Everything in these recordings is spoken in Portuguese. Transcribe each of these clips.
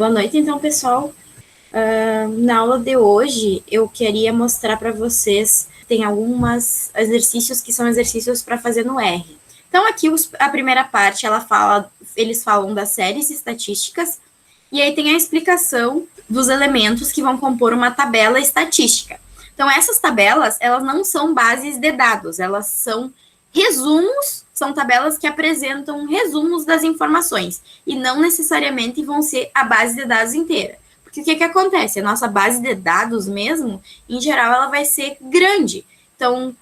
Boa noite, então, pessoal. Na aula de hoje, eu queria mostrar para vocês, tem alguns exercícios que são exercícios para fazer no R. Então, aqui a primeira parte, eles falam das séries estatísticas, e aí tem a explicação dos elementos que vão compor uma tabela estatística. Então, essas tabelas, elas não são bases de dados, elas são resumos, são tabelas que apresentam resumos das informações, e não necessariamente vão ser a base de dados inteira. Porque o que acontece? A nossa base de dados mesmo, em geral, ela vai ser grande. Então,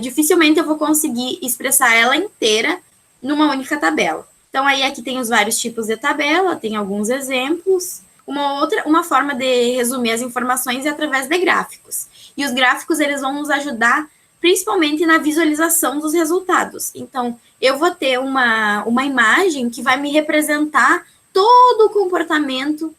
dificilmente eu vou conseguir expressar ela inteira numa única tabela. Então, aí aqui tem os vários tipos de tabela, tem alguns exemplos. Uma forma de resumir as informações é através de gráficos. E os gráficos, eles vão nos ajudar principalmente na visualização dos resultados. Então, eu vou ter uma imagem que vai me representar todo o comportamento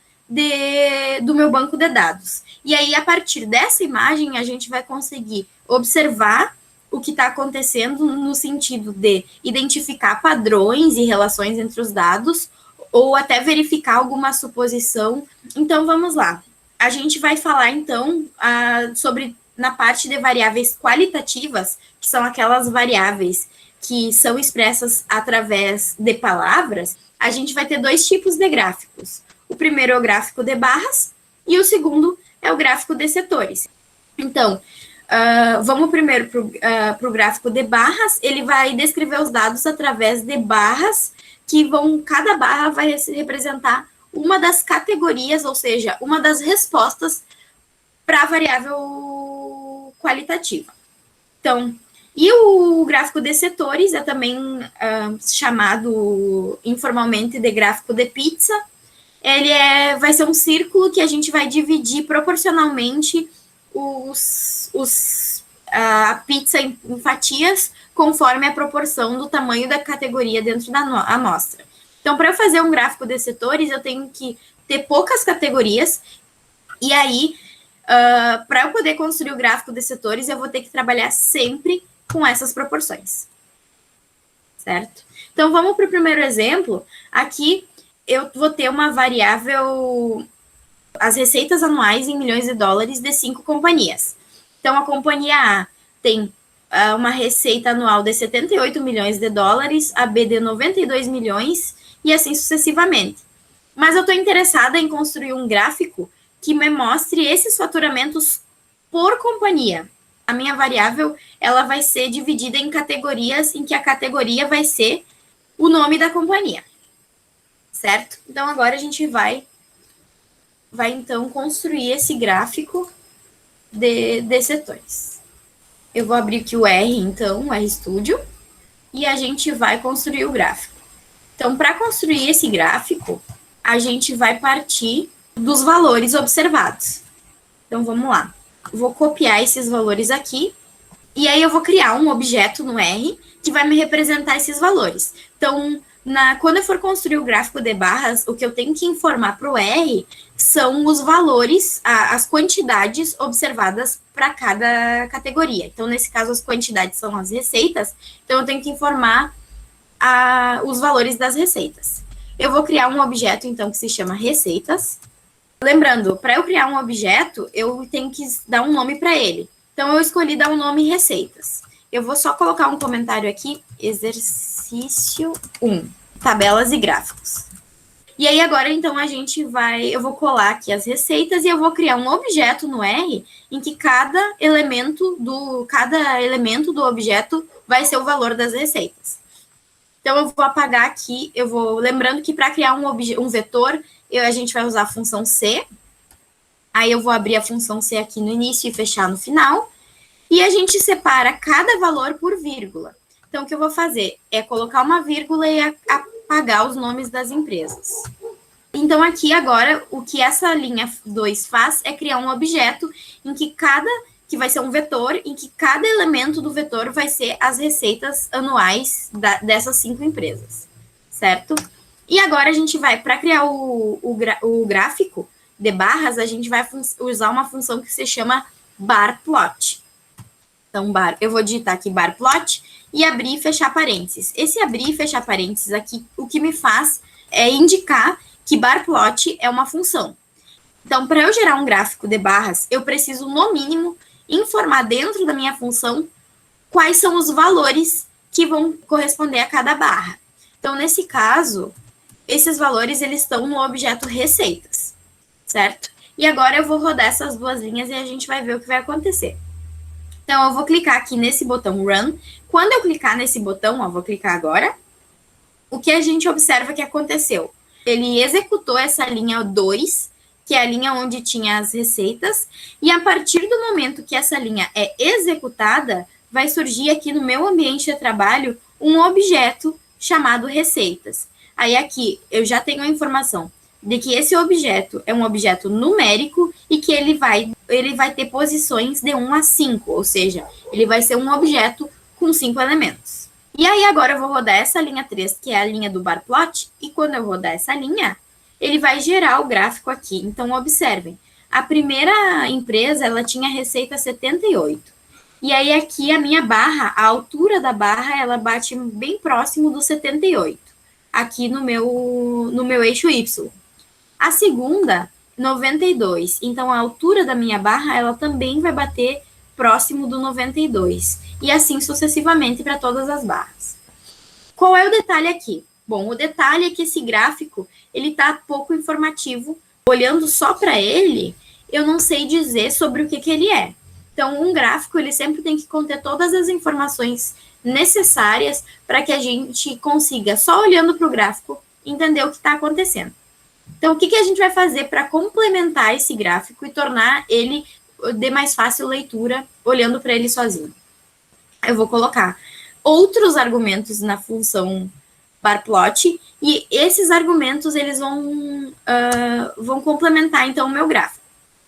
do meu banco de dados. E aí, a partir dessa imagem, a gente vai conseguir observar o que está acontecendo no sentido de identificar padrões e relações entre os dados, ou até verificar alguma suposição. Então, vamos lá. A gente vai falar, então, sobre na parte de variáveis qualitativas, que são aquelas variáveis que são expressas através de palavras. A gente vai ter dois tipos de gráficos. O primeiro é o gráfico de barras e o segundo é o gráfico de setores. Então, vamos primeiro para o gráfico de barras. Ele vai descrever os dados através de barras, cada barra vai representar uma das categorias, ou seja, uma das respostas para a variável qualitativa. Então, e o gráfico de setores é também chamado informalmente de gráfico de pizza. Ele vai ser um círculo que a gente vai dividir proporcionalmente a pizza em fatias conforme a proporção do tamanho da categoria dentro da amostra. Então, para eu fazer um gráfico de setores, eu tenho que ter poucas categorias, e aí, para eu poder construir o gráfico de setores, eu vou ter que trabalhar sempre com essas proporções. Certo? Então, vamos para o primeiro exemplo. Aqui, eu vou ter uma variável, as receitas anuais em milhões de dólares de 5 companhias. Então, a companhia A tem uma receita anual de 78 milhões de dólares, a B de 92 milhões, e assim sucessivamente. Mas eu estou interessada em construir um gráfico que me mostre esses faturamentos por companhia. A minha variável, ela vai ser dividida em categorias, em que a categoria vai ser o nome da companhia. Certo? Então, agora a gente vai então, construir esse gráfico de setores. Eu vou abrir aqui o R, então, o RStudio, e a gente vai construir o gráfico. Então, para construir esse gráfico, a gente vai partir dos valores observados. Então, vamos lá. Vou copiar esses valores aqui, e aí eu vou criar um objeto no R que vai me representar esses valores. Então, quando eu for construir o gráfico de barras, o que eu tenho que informar para o R são os valores, as quantidades observadas para cada categoria. Então, nesse caso, as quantidades são as receitas, então eu tenho que informar os valores das receitas. Eu vou criar um objeto, então, que se chama receitas. Lembrando, para eu criar um objeto, eu tenho que dar um nome para ele. Então, eu escolhi dar um nome receitas. Eu vou só colocar um comentário aqui, exercício 1, tabelas e gráficos. E aí, agora, então, eu vou colar aqui as receitas e eu vou criar um objeto no R em que cada elemento do objeto vai ser o valor das receitas. Então, eu vou apagar aqui, lembrando que para criar um vetor, a gente vai usar a função C. Aí, eu vou abrir a função C aqui no início e fechar no final. E a gente separa cada valor por vírgula. Então, o que eu vou fazer é colocar uma vírgula e apagar os nomes das empresas. Então, aqui agora, o que essa linha 2 faz é criar um objeto em que vai ser um vetor, em que cada elemento do vetor vai ser as receitas anuais dessas 5 empresas, certo? E agora a gente vai, para criar o gráfico de barras, a gente vai usar uma função que se chama barplot. Então, eu vou digitar aqui barplot e abrir e fechar parênteses. Esse abrir e fechar parênteses aqui, o que me faz é indicar que bar plot é uma função. Então, para eu gerar um gráfico de barras, eu preciso, no mínimo, informar dentro da minha função quais são os valores que vão corresponder a cada barra. Então, nesse caso, esses valores eles estão no objeto receitas, certo? E agora eu vou rodar essas duas linhas e a gente vai ver o que vai acontecer. Então, eu vou clicar aqui nesse botão Run. Quando eu clicar nesse botão, ó, vou clicar agora, o que a gente observa que aconteceu? Ele executou essa linha 2, que é a linha onde tinha as receitas, e a partir do momento que essa linha é executada, vai surgir aqui no meu ambiente de trabalho um objeto chamado receitas. Aí aqui eu já tenho a informação de que esse objeto é um objeto numérico e que ele vai ter posições de 1 a 5, ou seja, ele vai ser um objeto com 5 elementos. E aí agora eu vou rodar essa linha 3, que é a linha do bar plot, e quando eu rodar essa linha, ele vai gerar o gráfico aqui. Então, observem, a primeira empresa, ela tinha receita 78. E aí aqui a minha barra, a altura da barra, ela bate bem próximo do 78, aqui no meu eixo Y. A segunda, 92. Então, a altura da minha barra, ela também vai bater próximo do 92. E assim sucessivamente para todas as barras. Qual é o detalhe aqui? Bom, o detalhe é que esse gráfico, ele está pouco informativo. Olhando só para ele, eu não sei dizer sobre o que ele é. Então, um gráfico, ele sempre tem que conter todas as informações necessárias para que a gente consiga, só olhando para o gráfico, entender o que está acontecendo. Então, o que a gente vai fazer para complementar esse gráfico e tornar ele de mais fácil leitura, olhando para ele sozinho? Eu vou colocar outros argumentos na função barplot, e esses argumentos eles vão complementar, então, o meu gráfico.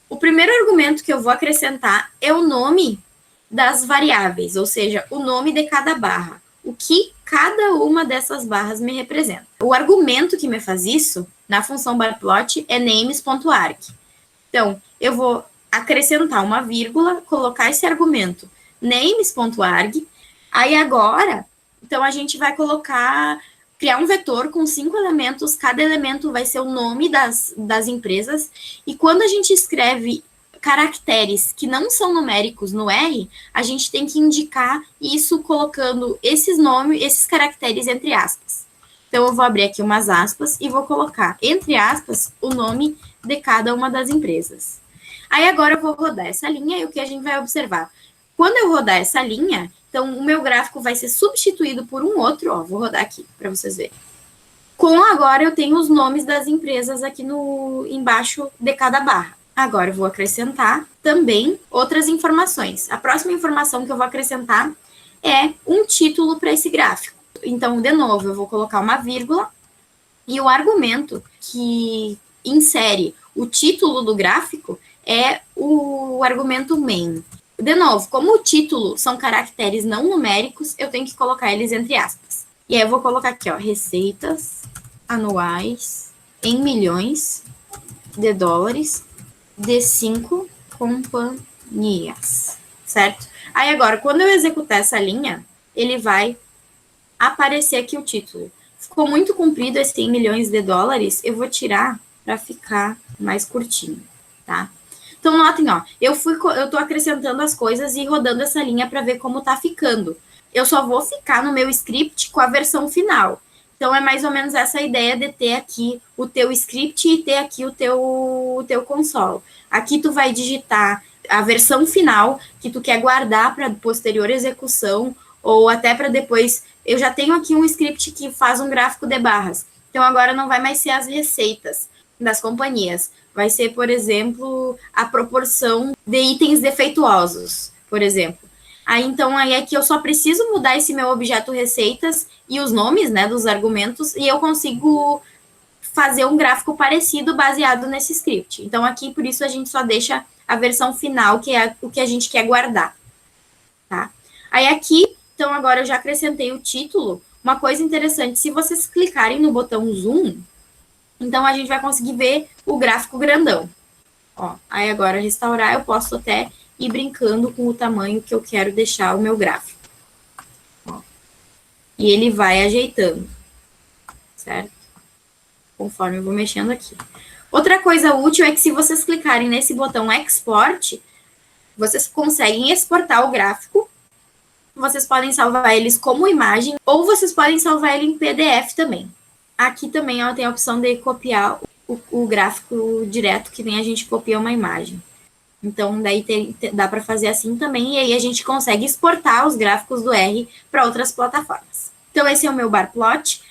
O primeiro argumento que eu vou acrescentar é o nome das variáveis, ou seja, o nome de cada barra, o que cada uma dessas barras me representa. O argumento que me faz isso, na função barplot, é names.arg. Então, eu vou acrescentar uma vírgula, colocar esse argumento names.arg, aí agora, então a gente vai criar um vetor com 5 elementos, cada elemento vai ser o nome das empresas, e quando a gente escreve caracteres que não são numéricos no R, a gente tem que indicar isso colocando esses caracteres entre aspas. Então, eu vou abrir aqui umas aspas e vou colocar, entre aspas, o nome de cada uma das empresas. Aí, agora eu vou rodar essa linha e o que a gente vai observar? Quando eu rodar essa linha, então, o meu gráfico vai ser substituído por um outro, ó, vou rodar aqui para vocês verem. Agora eu tenho os nomes das empresas aqui embaixo de cada barra. Agora eu vou acrescentar também outras informações. A próxima informação que eu vou acrescentar é um título para esse gráfico. Então, de novo, eu vou colocar uma vírgula e o argumento que insere o título do gráfico é o argumento main. De novo, como o título são caracteres não numéricos, eu tenho que colocar eles entre aspas. E aí eu vou colocar aqui, ó, receitas anuais em milhões de dólares de 5 companhias, certo? Aí agora, quando eu executar essa linha, ele vai aparecer aqui o título. Ficou muito comprido esse 100 milhões de dólares, eu vou tirar para ficar mais curtinho, tá? Então, notem, ó, eu tô acrescentando as coisas e rodando essa linha para ver como tá ficando. Eu só vou ficar no meu script com a versão final. Então, é mais ou menos essa ideia de ter aqui o teu script e ter aqui o teu console. Aqui tu vai digitar a versão final que tu quer guardar para posterior execução ou até para depois. Eu já tenho aqui um script que faz um gráfico de barras. Então, agora não vai mais ser as receitas das companhias. Vai ser, por exemplo, a proporção de itens defeituosos, por exemplo. Aí, então, aí aqui eu só preciso mudar esse meu objeto receitas e os nomes, né, dos argumentos, e eu consigo fazer um gráfico parecido baseado nesse script. Então, aqui, por isso, a gente só deixa a versão final, que é o que a gente quer guardar, tá? Aí, aqui, então, agora eu já acrescentei o título. Uma coisa interessante, se vocês clicarem no botão zoom, então, a gente vai conseguir ver o gráfico grandão. Ó, aí, agora, restaurar, eu posso até ir brincando com o tamanho que eu quero deixar o meu gráfico. Ó. E ele vai ajeitando, certo? conforme eu vou mexendo aqui. Outra coisa útil é que se vocês clicarem nesse botão Export, vocês conseguem exportar o gráfico. Vocês podem salvar eles como imagem ou vocês podem salvar ele em PDF também. Aqui também ó, tem a opção de copiar o gráfico direto, que nem a gente copia uma imagem. Então, daí dá para fazer assim também, e aí a gente consegue exportar os gráficos do R para outras plataformas. Então, esse é o meu bar plot.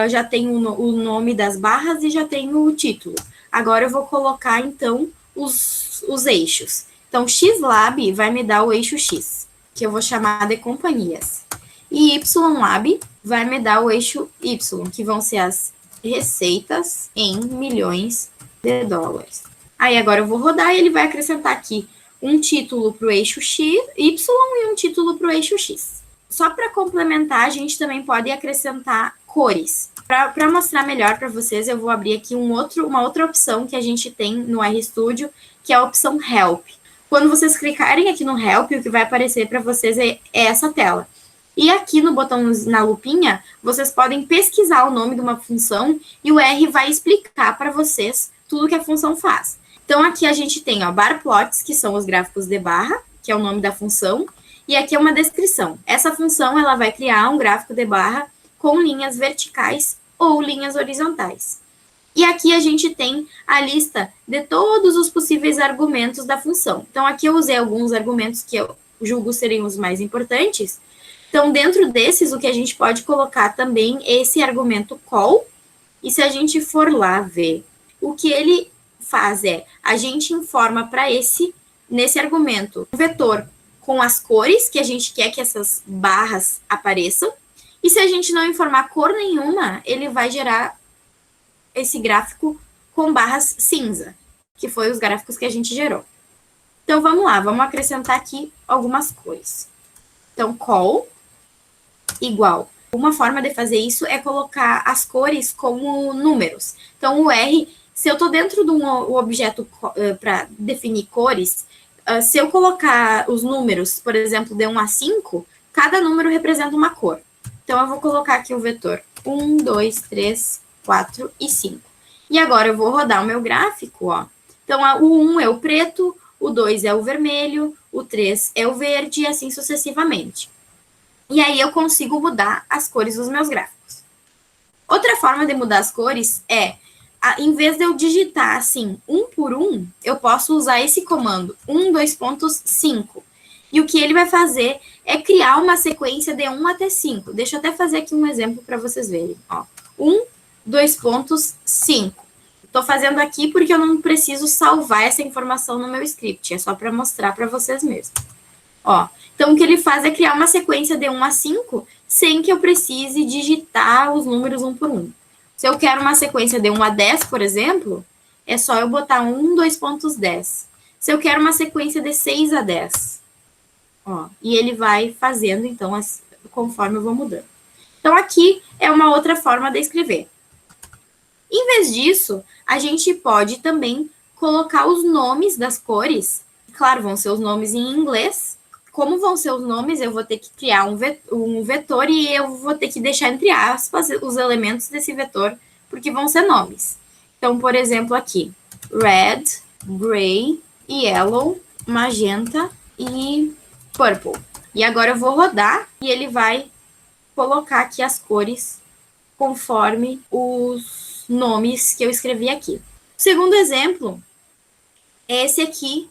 Já tenho o nome das barras e já tenho o título. Agora eu vou colocar, então, os eixos. Então, XLab vai me dar o eixo X, que eu vou chamar de companhias. E YLab vai me dar o eixo Y, que vão ser as receitas em milhões de dólares. Aí agora eu vou rodar e ele vai acrescentar aqui um título para o eixo Y e um título para o eixo X. Só para complementar, a gente também pode acrescentar cores. Para mostrar melhor para vocês, eu vou abrir aqui uma outra opção que a gente tem no RStudio, que é a opção Help. Quando vocês clicarem aqui no Help, o que vai aparecer para vocês é essa tela. E aqui no botão, na lupinha, vocês podem pesquisar o nome de uma função e o R vai explicar para vocês tudo que a função faz. Então, aqui a gente tem ó, bar plots, que são os gráficos de barra, que é o nome da função, e aqui é uma descrição. Essa função ela vai criar um gráfico de barra com linhas verticais ou linhas horizontais. E aqui a gente tem a lista de todos os possíveis argumentos da função. Então, aqui eu usei alguns argumentos que eu julgo serem os mais importantes. Então, dentro desses, o que a gente pode colocar também é esse argumento call. E se a gente for lá ver, o que ele faz é, a gente informa para nesse argumento, o vetor com as cores que a gente quer que essas barras apareçam. E se a gente não informar cor nenhuma, ele vai gerar esse gráfico com barras cinza, que foi os gráficos que a gente gerou. Então, vamos lá, vamos acrescentar aqui algumas cores. Então, call igual. Uma forma de fazer isso é colocar as cores como números. Então, o R, se eu estou dentro de um objeto para definir cores, se eu colocar os números, por exemplo, de 1 a 5, cada número representa uma cor. Então, eu vou colocar aqui o vetor 1, 2, 3, 4 e 5. E agora eu vou rodar o meu gráfico, ó. Então, o 1 é o preto, o 2 é o vermelho, o 3 é o verde e assim sucessivamente. E aí eu consigo mudar as cores dos meus gráficos. Outra forma de mudar as cores é, em vez de eu digitar assim, 1 por 1, eu posso usar esse comando, 1,2.5. E o que ele vai fazer é criar uma sequência de 1 até 5. Deixa eu até fazer aqui um exemplo para vocês verem. Ó, 1,2.5. Estou fazendo aqui porque eu não preciso salvar essa informação no meu script. É só para mostrar para vocês mesmo. Ó, então, o que ele faz é criar uma sequência de 1 a 5 sem que eu precise digitar os números 1 por 1. Se eu quero uma sequência de 1 a 10, por exemplo, é só eu botar 2.10. Se eu quero uma sequência de 6 a 10, ó, e ele vai fazendo, então, conforme eu vou mudando. Então, aqui é uma outra forma de escrever. Em vez disso, a gente pode também colocar os nomes das cores. Claro, vão ser os nomes em inglês. Como vão ser os nomes, eu vou ter que criar um vetor e eu vou ter que deixar entre aspas os elementos desse vetor, porque vão ser nomes. Então, por exemplo, aqui, red, gray, yellow, magenta e purple. E agora eu vou rodar e ele vai colocar aqui as cores conforme os nomes que eu escrevi aqui. O segundo exemplo é esse aqui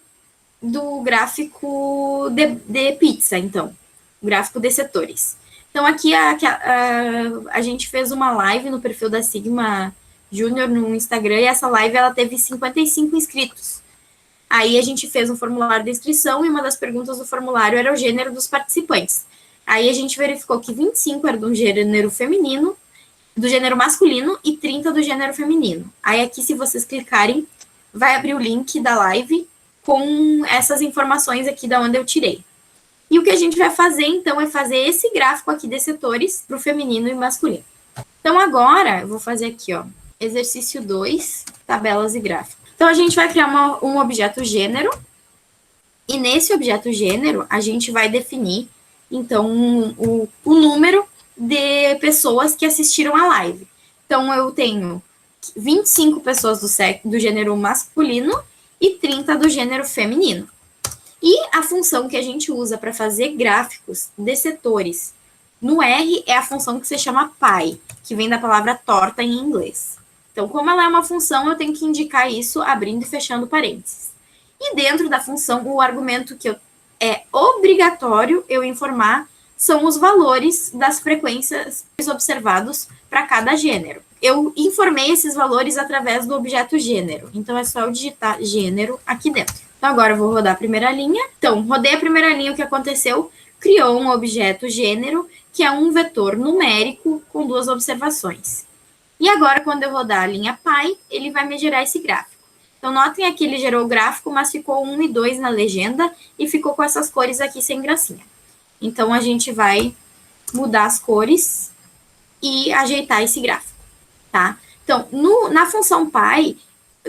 do gráfico de pizza, então. O gráfico de setores. Então, aqui a gente fez uma live no perfil da Sigma Júnior no Instagram, e essa live ela teve 55 inscritos. Aí a gente fez um formulário de inscrição, e uma das perguntas do formulário era o gênero dos participantes. Aí a gente verificou que 25 era do gênero feminino, do gênero masculino, e 30 do gênero feminino. Aí aqui, se vocês clicarem, vai abrir o link da live com essas informações aqui da onde eu tirei. E o que a gente vai fazer, então, é fazer esse gráfico aqui de setores para o feminino e masculino. Então, agora, eu vou fazer aqui, ó, exercício 2, tabelas e gráfico. Então, a gente vai criar um objeto gênero, e nesse objeto gênero, a gente vai definir, então, o número de pessoas que assistiram a live. Então, eu tenho 25 pessoas do gênero masculino e 30 do gênero feminino. E a função que a gente usa para fazer gráficos de setores no R é a função que se chama pie, que vem da palavra torta em inglês. Então, como ela é uma função, eu tenho que indicar isso abrindo e fechando parênteses. E dentro da função, o argumento que é obrigatório eu informar são os valores das frequências observados para cada gênero. Eu informei esses valores através do objeto gênero, então é só eu digitar gênero aqui dentro. Então, agora eu vou rodar a primeira linha. Então, rodei a primeira linha, o que aconteceu? Criou um objeto gênero, que é um vetor numérico com 2 observações. E agora, quando eu rodar a linha pie, ele vai me gerar esse gráfico. Então, notem aqui, ele gerou o gráfico, mas ficou 1 e 2 na legenda e ficou com essas cores aqui sem gracinha. Então, a gente vai mudar as cores e ajeitar esse gráfico, tá? Então, na função pie,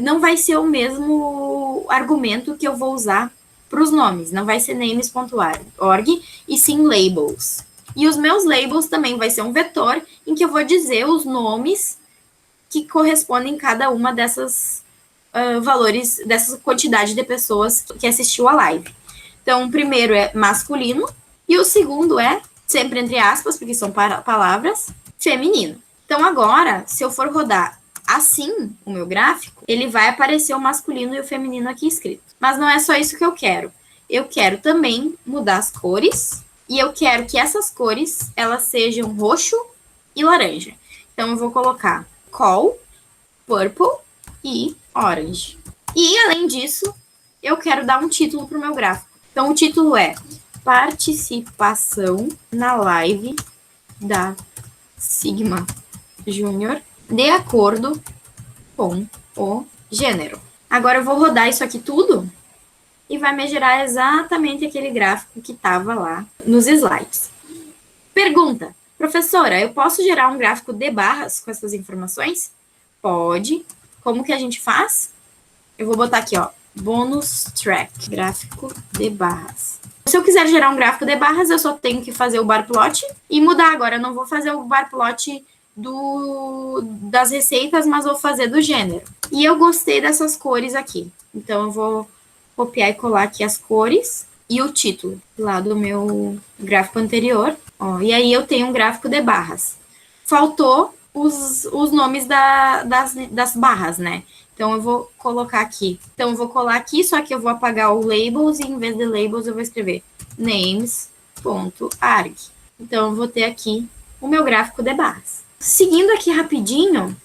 não vai ser o mesmo argumento que eu vou usar para os nomes. Não vai ser names.org, e sim labels. E os meus labels também vai ser um vetor em que eu vou dizer os nomes que correspondem a cada uma dessas valores, dessa quantidade de pessoas que assistiu a live. Então, o primeiro é masculino e o segundo é, sempre entre aspas, porque são palavras, feminino. Então, agora, se eu for rodar assim o meu gráfico, ele vai aparecer o masculino e o feminino aqui escrito. Mas não é só isso que eu quero. Eu quero também mudar as cores e eu quero que essas cores, elas sejam roxo e laranja. Então, eu vou colocar coal, purple e orange. E, além disso, eu quero dar um título para o meu gráfico. Então, o título é Participação na live da Sigma Júnior de acordo com o gênero. Agora eu vou rodar isso aqui tudo e vai me gerar exatamente aquele gráfico que estava lá nos slides. Pergunta, professora, eu posso gerar um gráfico de barras com essas informações? Pode. Como que a gente faz? Eu vou botar aqui, ó, bônus track, gráfico de barras. Se eu quiser gerar um gráfico de barras, eu só tenho que fazer o bar plot e mudar. Agora eu não vou fazer o bar plot das receitas, mas vou fazer do gênero. E eu gostei dessas cores aqui. Então, eu vou copiar e colar aqui as cores e o título lá do meu gráfico anterior. Ó, e aí, eu tenho um gráfico de barras. Faltou os nomes das barras, né? Então, eu vou colocar aqui. Então, eu vou colar aqui, só que eu vou apagar o labels e, em vez de labels, eu vou escrever names.arg. Então, eu vou ter aqui o meu gráfico de barras. Seguindo aqui rapidinho,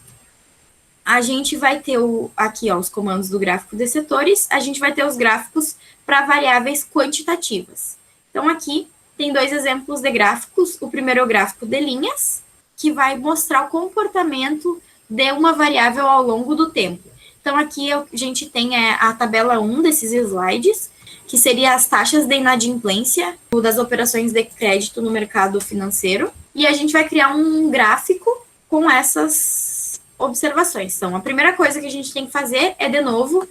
a gente vai ter aqui, ó, os comandos do gráfico de setores, a gente vai ter os gráficos para variáveis quantitativas. Então, aqui tem 2 exemplos de gráficos. O primeiro é o gráfico de linhas, que vai mostrar o comportamento de uma variável ao longo do tempo. Então, aqui a gente tem a tabela 1 desses slides, que seria as taxas de inadimplência das operações de crédito no mercado financeiro. E a gente vai criar um gráfico com essas observações. Então, a primeira coisa que a gente tem que fazer é, de novo,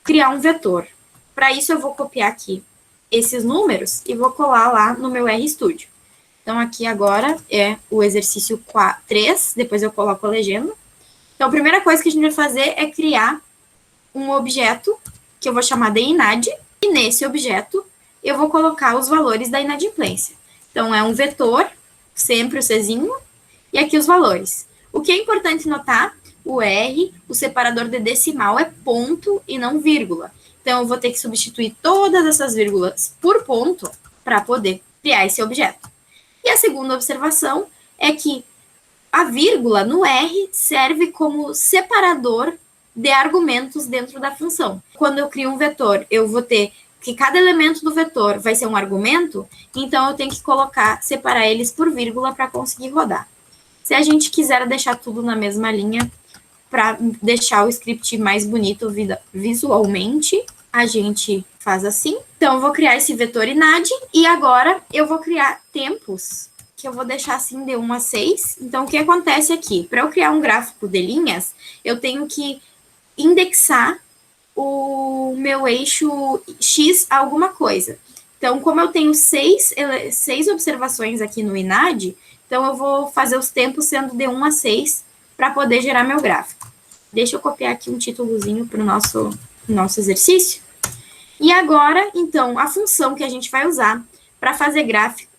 criar um vetor. Para isso, eu vou copiar aqui esses números e vou colar lá no meu RStudio. Então, aqui agora é o exercício 3, depois eu coloco a legenda. Então, a primeira coisa que a gente vai fazer é criar um objeto, que eu vou chamar de INAD, e nesse objeto eu vou colocar os valores da inadimplência. Então, é um vetor, sempre o Czinho, e aqui os valores. O que é importante notar, o R, o separador de decimal é ponto e não vírgula. Então, eu vou ter que substituir todas essas vírgulas por ponto para poder criar esse objeto. E a segunda observação é que a vírgula no R serve como separador de argumentos dentro da função. Quando eu crio um vetor, eu vou ter que cada elemento do vetor vai ser um argumento, então eu tenho que separar eles por vírgula para conseguir rodar. Se a gente quiser deixar tudo na mesma linha, para deixar o script mais bonito visualmente, a gente faz assim. Então, eu vou criar esse vetor INAD, e agora eu vou criar tempos, que eu vou deixar assim de 1 a 6. Então, o que acontece aqui? Para eu criar um gráfico de linhas, eu tenho que indexar o meu eixo X a alguma coisa. Então, como eu tenho 6 observações aqui no INAD, então eu vou fazer os tempos sendo de 1 a 6 para poder gerar meu gráfico. Deixa eu copiar aqui um títulozinho para o nosso exercício. E agora, então, a função que a gente vai usar para fazer gráfico,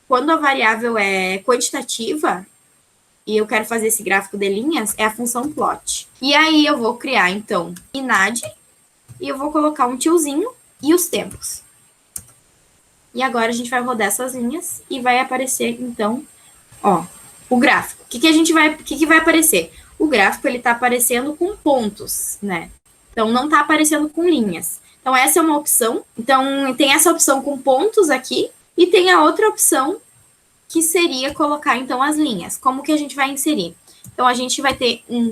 quando a variável é quantitativa, e eu quero fazer esse gráfico de linhas, é a função plot. E aí eu vou criar, então, inad, e eu vou colocar um tiozinho e os tempos. E agora a gente vai rodar essas linhas e vai aparecer, então, ó, o gráfico. O que vai aparecer? O gráfico, ele tá aparecendo com pontos, né? Então, não tá aparecendo com linhas. Então, essa é uma opção. Então, tem essa opção com pontos aqui, e tem a outra opção, que seria colocar, então, as linhas. Como que a gente vai inserir? Então, a gente vai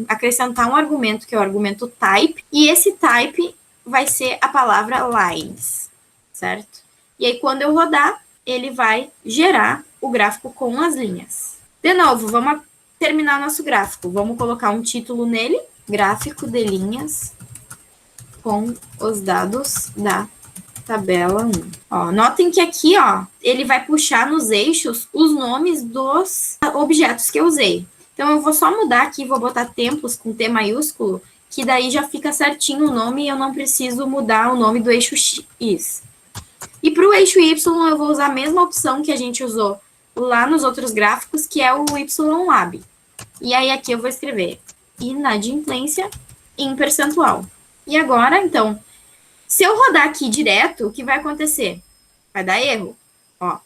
acrescentar um argumento, que é o argumento type, e esse type vai ser a palavra lines, certo? E aí, quando eu rodar, ele vai gerar o gráfico com as linhas. De novo, vamos terminar nosso gráfico. Vamos colocar um título nele, gráfico de linhas com os dados da tabela 1. Ó, notem que aqui, ó, ele vai puxar nos eixos os nomes dos objetos que eu usei. Então, eu vou só mudar aqui, vou botar tempos com T maiúsculo, que daí já fica certinho o nome e eu não preciso mudar o nome do eixo X. E para o eixo Y, eu vou usar a mesma opção que a gente usou lá nos outros gráficos, que é o YLab. E aí, aqui eu vou escrever inadimplência em percentual. E agora, então, se eu rodar aqui direto, o que vai acontecer? Vai dar erro. Ó,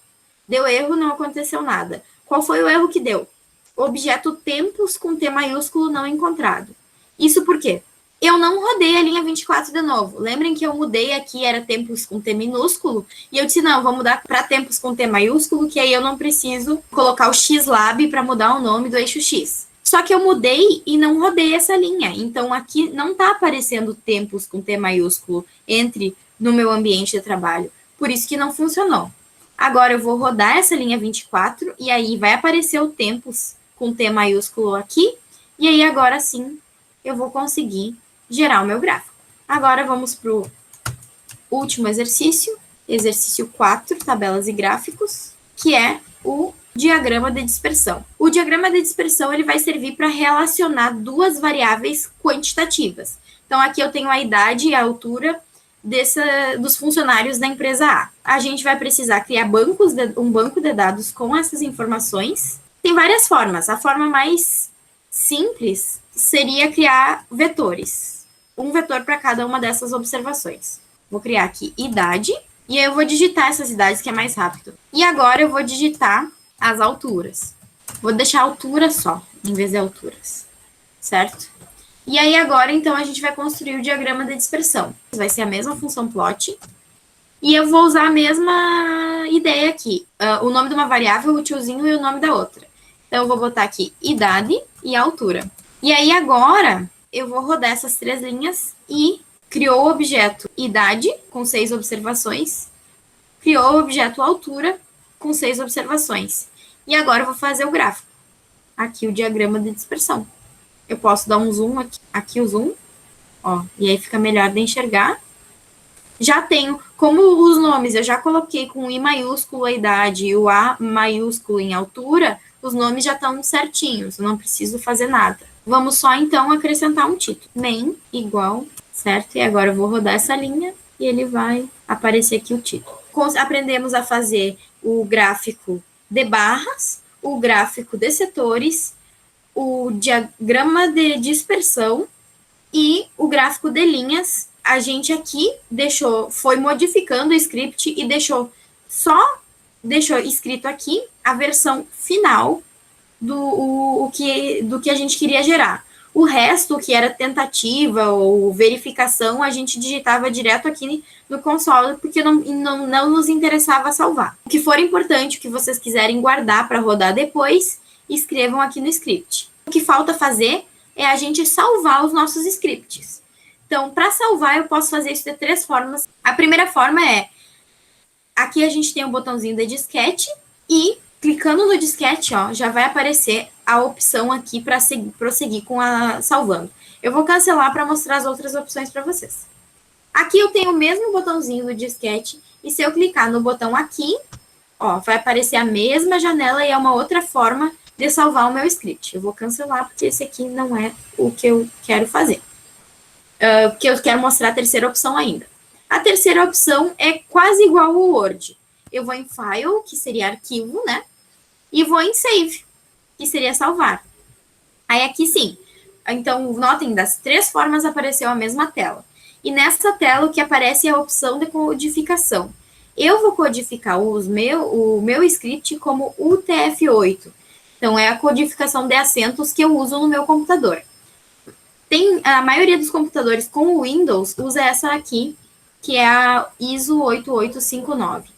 deu erro, não aconteceu nada. Qual foi o erro que deu? Objeto tempos com T maiúsculo não encontrado. Isso por quê? Eu não rodei a linha 24 de novo. Lembrem que eu mudei aqui, era tempos com T minúsculo, e eu disse, não, eu vou mudar para tempos com T maiúsculo, que aí eu não preciso colocar o XLab para mudar o nome do eixo X. Só que eu mudei e não rodei essa linha. Então, aqui não está aparecendo tempos com T maiúsculo no meu ambiente de trabalho. Por isso que não funcionou. Agora, eu vou rodar essa linha 24 e aí vai aparecer o tempos com T maiúsculo aqui. E aí, agora sim, eu vou conseguir gerar o meu gráfico. Agora, vamos para o último exercício. Exercício 4, tabelas e gráficos, que é o diagrama de dispersão. O diagrama de dispersão ele vai servir para relacionar duas variáveis quantitativas. Então, aqui eu tenho a idade e a altura dos funcionários da empresa A. A gente vai precisar criar um banco de dados com essas informações. Tem várias formas. A forma mais simples seria criar vetores. Um vetor para cada uma dessas observações. Vou criar aqui idade, e aí eu vou digitar essas idades, que é mais rápido. E agora eu vou digitar as alturas. Vou deixar altura só, em vez de alturas, certo? E aí agora, então, a gente vai construir o diagrama de dispersão. Vai ser a mesma função plot. E eu vou usar a mesma ideia aqui. O nome de uma variável, o tiozinho e o nome da outra. Então, eu vou botar aqui idade e altura. E aí agora, eu vou rodar essas três linhas e criou o objeto idade, com 6 observações. Criou o objeto altura, com 6 observações. E agora eu vou fazer o gráfico. Aqui o diagrama de dispersão. Eu posso dar um zoom aqui o zoom, ó, e aí fica melhor de enxergar. Já tenho, como os nomes eu já coloquei com o I maiúsculo a idade e o A maiúsculo em altura, os nomes já estão certinhos, eu não preciso fazer nada. Vamos só, então, acrescentar um título. Main igual, certo? E agora eu vou rodar essa linha e ele vai aparecer aqui o título. Aprendemos a fazer o gráfico de barras, o gráfico de setores, o diagrama de dispersão e o gráfico de linhas. A gente aqui foi modificando o script e deixou escrito aqui a versão final do que a gente queria gerar. O resto, que era tentativa ou verificação, a gente digitava direto aqui no console, porque não nos interessava salvar. O que for importante, o que vocês quiserem guardar para rodar depois, escrevam aqui no script. O que falta fazer é a gente salvar os nossos scripts. Então, para salvar, eu posso fazer isso de 3 formas. A primeira forma é, aqui a gente tem um botãozinho de disquete e clicando no disquete, ó, já vai aparecer a opção aqui para prosseguir com salvando. Eu vou cancelar para mostrar as outras opções para vocês. Aqui eu tenho o mesmo botãozinho do disquete, e se eu clicar no botão aqui, ó, vai aparecer a mesma janela e é uma outra forma de salvar o meu script. Eu vou cancelar porque esse aqui não é o que eu quero fazer. Porque eu quero mostrar a terceira opção ainda. A terceira opção é quase igual ao Word. Eu vou em File, que seria arquivo, né? E vou em Save, que seria salvar. Aí aqui sim. Então, notem, das 3 formas apareceu a mesma tela. E nessa tela o que aparece é a opção de codificação. Eu vou codificar o meu script como UTF-8. Então, é a codificação de acentos que eu uso no meu computador. A maioria dos computadores com o Windows usa essa aqui, que é a ISO 8859.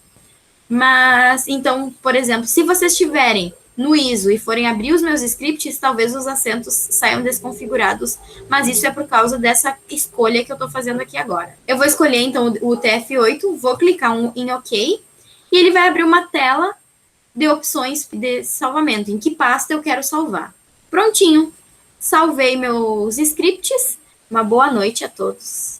Mas, então, por exemplo, se vocês estiverem no ISO e forem abrir os meus scripts, talvez os acentos saiam desconfigurados, mas isso é por causa dessa escolha que eu estou fazendo aqui agora. Eu vou escolher, então, o TF8, vou clicar em OK, e ele vai abrir uma tela de opções de salvamento, em que pasta eu quero salvar. Prontinho! Salvei meus scripts. Uma boa noite a todos.